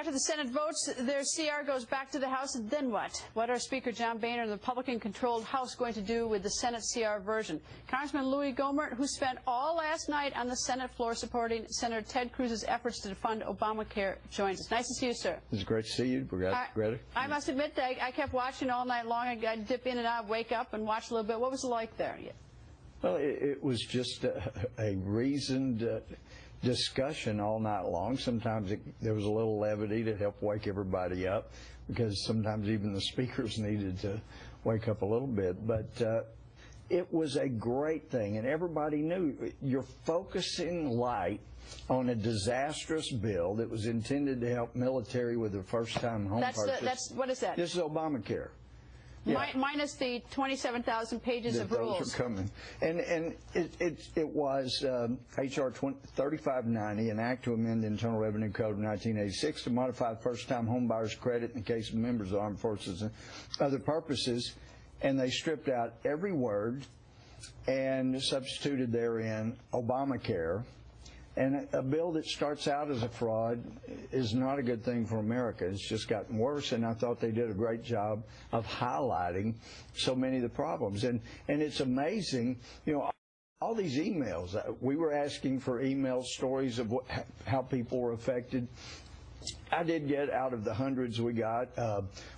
after the Senate votes, their CR goes back to the House, and then what? What are Speaker John Boehner and the Republican-controlled House going to do with the Senate CR version? Congressman Louie Gohmert, who spent all last night on the Senate floor supporting Senator Ted Cruz's efforts to defund Obamacare, joins us. Nice to see you, sir. It's great to see you, Greta. I must admit that I kept watching all night long. I'd dip in and out, wake up, and watch a little bit. What was it like there? Well, it was just a reasoned discussion all night long. Sometimes there was a little levity to help wake everybody up, because sometimes even the speakers needed to wake up a little bit. But it was a great thing, and everybody knew you're focusing light on a disastrous bill that was intended to help military with their first-time home purchase. What is that? This is Obamacare. Yeah. Minus the 27,000 pages of rules. Those are coming. And it was H.R. 3590, an act to amend the Internal Revenue Code of 1986 to modify first-time homebuyers' credit in the case of members of the armed forces and other purposes. And they stripped out every word and substituted therein Obamacare. And a bill that starts out as a fraud is not a good thing for America. It's just gotten worse, and I thought they did a great job of highlighting so many of the problems. And it's amazing, you know, all these emails. We were asking for email stories of how people were affected. I did get, out of the hundreds we got,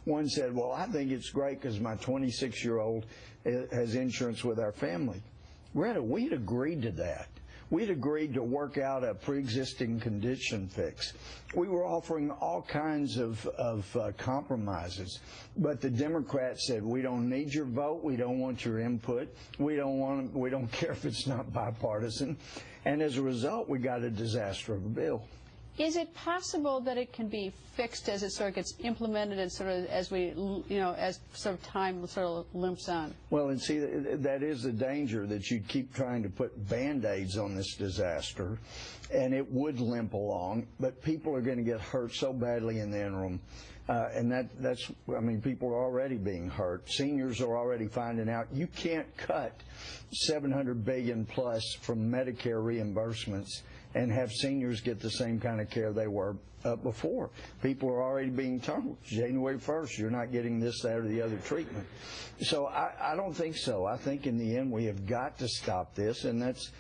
one said, well, I think it's great because my 26-year-old has insurance with our family. Greta, we'd agreed to that. We'd agreed to work out a pre-existing condition fix. We were offering all kinds of compromises, but the Democrats said, we don't need your vote, we don't want your input, we don't care if it's not bipartisan, and as a result, we got a disaster of a bill. Is it possible that it can be fixed as it sort of gets implemented and sort of as we, as sort of time sort of limps on? Well, and see, that is the danger, that you'd keep trying to put Band-Aids on this disaster, and it would limp along, but people are going to get hurt so badly in the interim. And that's, I mean, people are already being hurt. Seniors are already finding out you can't cut $700 billion plus from Medicare reimbursements and have seniors get the same kind of care they were before. People are already being told, January 1st, you're not getting this, that, or the other treatment. So I don't think so. I think in the end we have got to stop this, and that's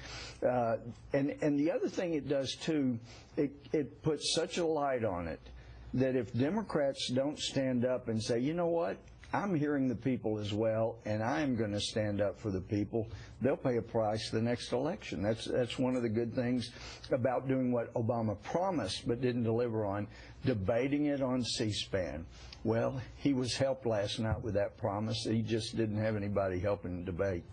and the other thing it does too, it puts such a light on it that if Democrats don't stand up and say, you know what, I'm hearing the people as well, and I am going to stand up for the people, they'll pay a price the next election. That's one of the good things about doing what Obama promised but didn't deliver on, debating it on C-SPAN. Well, he was helped last night with that promise. He just didn't have anybody helping the debate.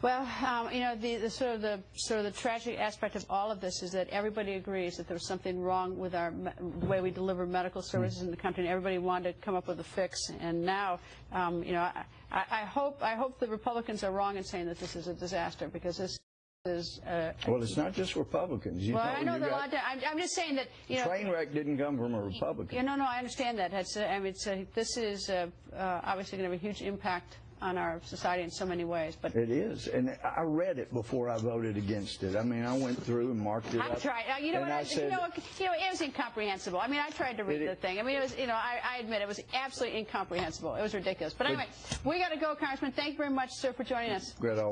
Well, the sort of the tragic aspect of all of this is that everybody agrees that there's something wrong with our way we deliver medical services in the country, and everybody wanted to come up with a fix. And now, I hope the Republicans are wrong in saying that this is a disaster, because this is. Well, it's not just Republicans. I know that a lot. I'm just saying that train wreck didn't come from a Republican. No, I understand that. This is obviously going to have a huge impact on our society in so many ways. But it is, and I read it before I voted against it. I mean, I went through and marked it up. I tried. It was incomprehensible. I mean, I tried to read the thing. I mean, it was, I admit it was absolutely incomprehensible. It was ridiculous. But anyway, we got to go, Congressman. Thank you very much, sir, for joining us. Greta.